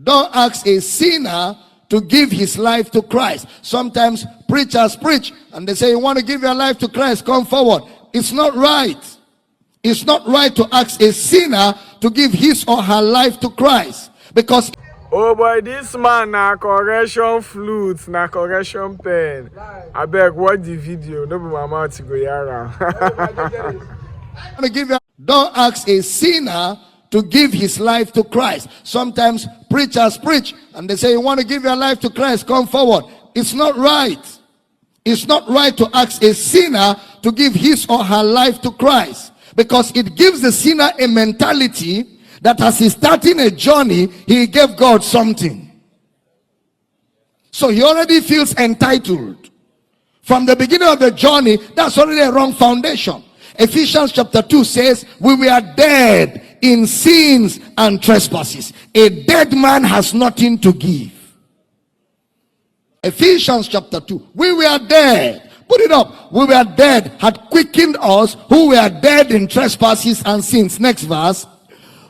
Don't ask a sinner to give his life to Christ. Sometimes preachers preach and they say, you want to give your life to Christ, come forward. It's not right. It's not right to ask a sinner to give his or her life to Christ. Because oh boy, this man na correction flute, na correction pen. I beg, watch the video. No be my mouth to go yara. Don't ask a sinner to give his life to Christ. Sometimes preachers preach and they say, you want to give your life to Christ, come forward. It's not right. It's not right to ask a sinner to give his or her life to Christ, because it gives the sinner a mentality that as he's starting a journey, he gave God something. So he already feels entitled. From the beginning of the journey, that's already a wrong foundation. Ephesians chapter 2 says, we were dead in sins and trespasses. A dead man has nothing to give. Ephesians chapter 2, we were dead. Put it up. We were dead, had quickened us who were dead in trespasses and sins. Next verse.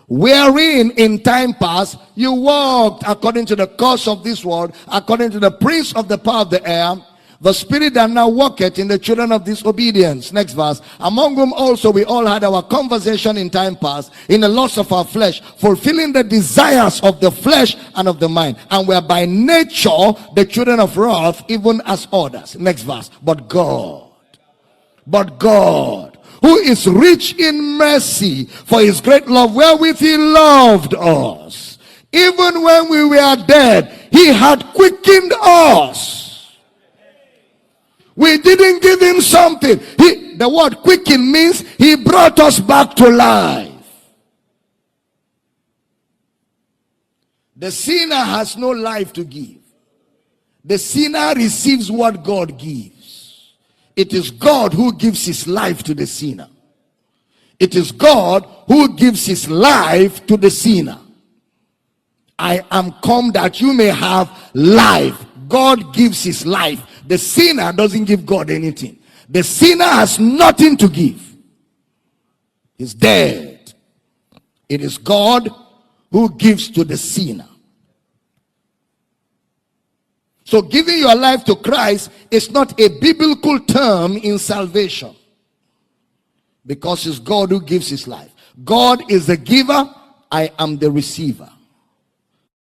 Wherein in time past you walked according to the course of this world, according to the prince of the power of the air, the spirit that now walketh in the children of disobedience. Next verse. Among whom also we all had our conversation in time past, in the lusts of our flesh, fulfilling the desires of the flesh and of the mind, and we are by nature the children of wrath, even as others. Next verse. But God, who is rich in mercy, for his great love wherewith he loved us, even when we were dead, he had quickened us. We didn't give him something. The word quicken means he brought us back to life. The sinner has no life to give. The sinner receives what God gives. It is God who gives his life to the sinner. It is God who gives his life to the sinner. I am come that you may have life. God gives his life. The sinner doesn't give God anything. The sinner has nothing to give. He's dead. It is God who gives to the sinner. So giving your life to Christ is not a biblical term in salvation, because it's God who gives his life. God is the giver. I am the receiver.